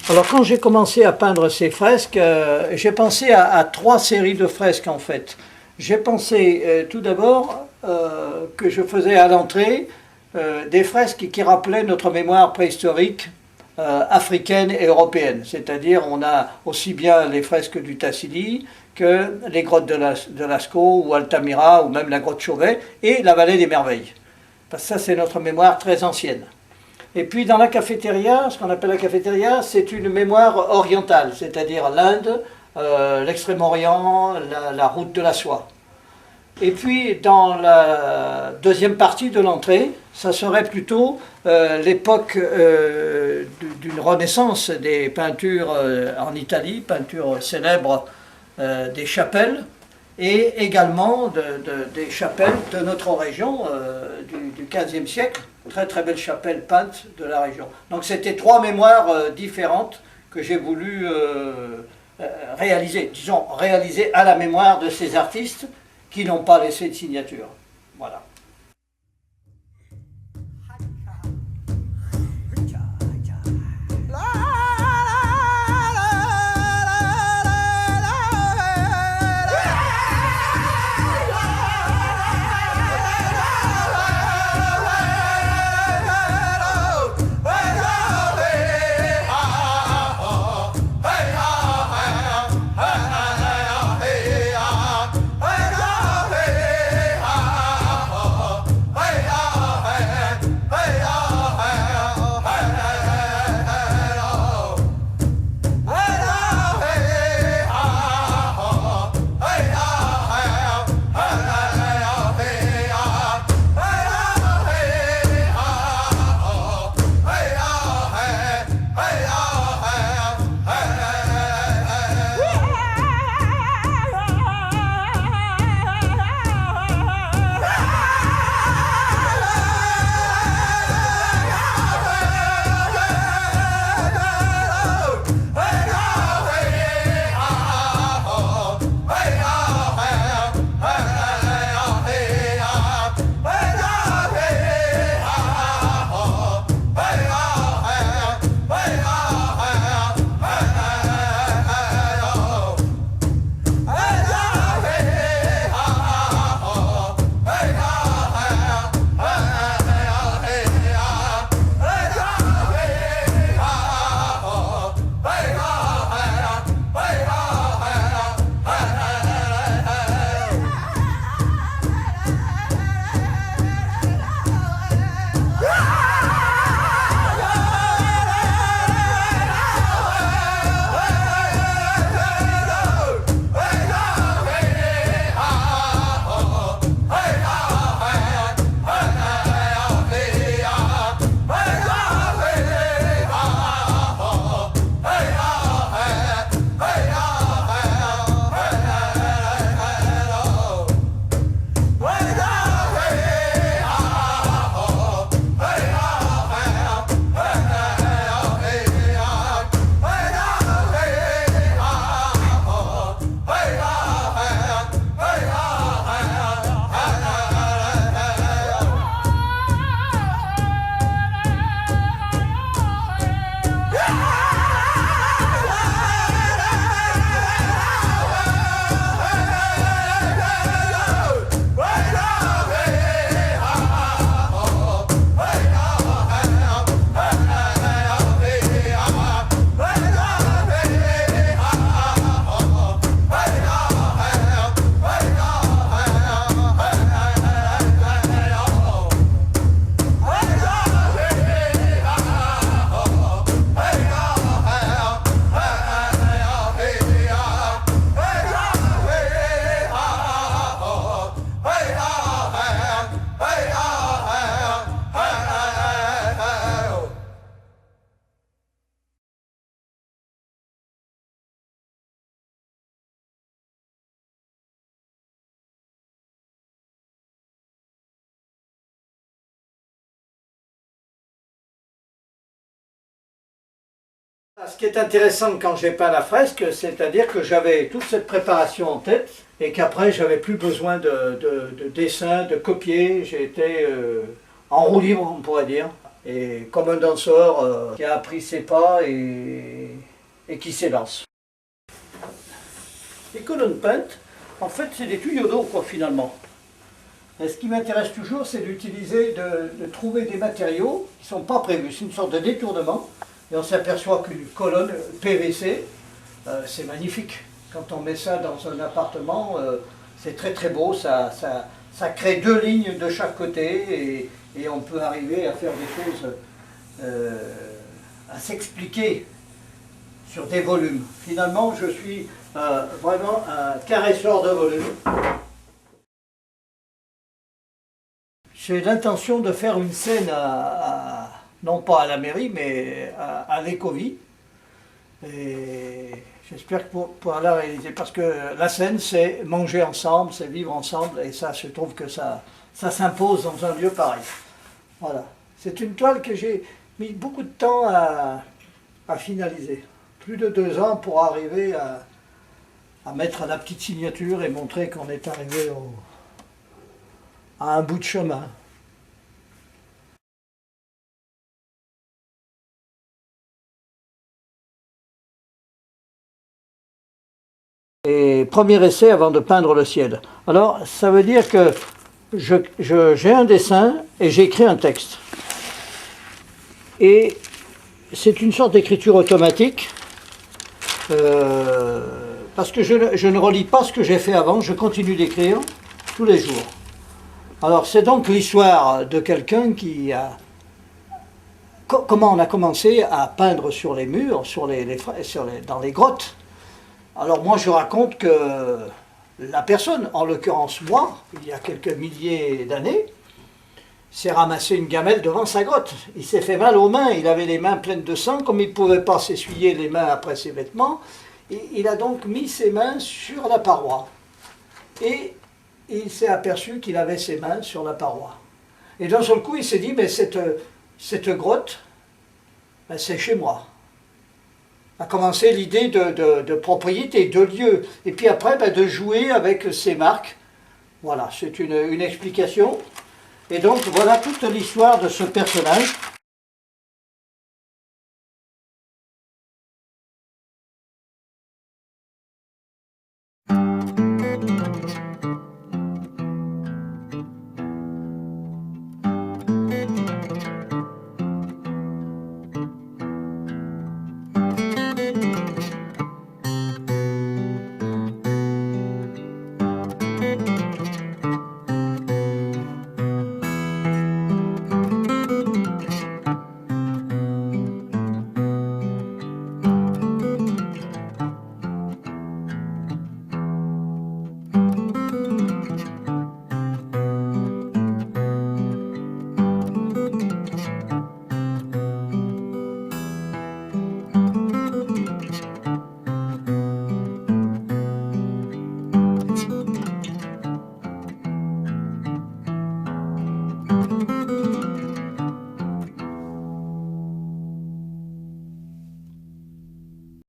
Alors quand j'ai commencé à peindre ces fresques, j'ai pensé à trois séries de fresques en fait. J'ai pensé tout d'abord que je faisais à l'entrée des fresques qui rappelaient notre mémoire préhistorique africaine et européenne. C'est-à-dire on a aussi bien les fresques du Tassili que les grottes de Lascaux ou Altamira ou même la grotte Chauvet et la vallée des merveilles. Parce que ça c'est notre mémoire très ancienne. Et puis dans la cafétéria, ce qu'on appelle la cafétéria, c'est une mémoire orientale, c'est-à-dire l'Inde, l'Extrême-Orient, la route de la soie. Et puis dans la deuxième partie de l'entrée, ça serait plutôt l'époque d'une renaissance des peintures en Italie, peintures célèbres des chapelles, et également des chapelles de notre région du XVe siècle, très très belles chapelles peintes de la région. Donc c'était trois mémoires différentes que j'ai voulu réaliser, disons réaliser à la mémoire de ces artistes qui n'ont pas laissé de signature. Voilà. Ce qui est intéressant quand j'ai peint la fresque, c'est-à-dire que j'avais toute cette préparation en tête et qu'après j'avais plus besoin de dessin, de copier. J'étais en roue libre, on pourrait dire, et comme un danseur qui a appris ses pas et et qui s'élance. Les colonnes peintes, en fait, c'est des tuyaux d'eau, quoi, finalement. Et ce qui m'intéresse toujours, c'est d'utiliser, de trouver des matériaux qui ne sont pas prévus. C'est une sorte de détournement. Et on s'aperçoit qu'une colonne PVC, c'est magnifique. Quand on met ça dans un appartement, c'est très très beau. Ça crée deux lignes de chaque côté et on peut arriver à faire des choses, à s'expliquer sur des volumes. Finalement, je suis vraiment un caresseur de volume. J'ai l'intention de faire une scène, non pas à la mairie, mais à l'Écovie. Et j'espère que pour la réaliser, parce que la scène, c'est manger ensemble, c'est vivre ensemble, et ça, je trouve que ça s'impose dans un lieu pareil. Voilà. C'est une toile que j'ai mis beaucoup de temps à finaliser. Plus de 2 ans pour arriver à mettre la petite signature et montrer qu'on est arrivé à un bout de chemin. Et premier essai avant de peindre le ciel. Alors, ça veut dire que j'ai un dessin et j'écris un texte. Et c'est une sorte d'écriture automatique, parce que je ne relis pas ce que j'ai fait avant, je continue d'écrire tous les jours. Alors, c'est donc l'histoire de quelqu'un qui a... Comment on a commencé à peindre sur les murs, dans les grottes. Alors moi je raconte que la personne, en l'occurrence moi, il y a quelques milliers d'années, s'est ramassé une gamelle devant sa grotte. Il s'est fait mal aux mains, il avait les mains pleines de sang, comme il ne pouvait pas s'essuyer les mains après ses vêtements, il a donc mis ses mains sur la paroi. Et il s'est aperçu qu'il avait ses mains sur la paroi. Et d'un seul coup il s'est dit, mais cette grotte, ben, c'est chez moi. A commencé l'idée de propriété, de lieu, et puis après ben, de jouer avec ces marques. Voilà, c'est une explication. Et donc voilà toute l'histoire de ce personnage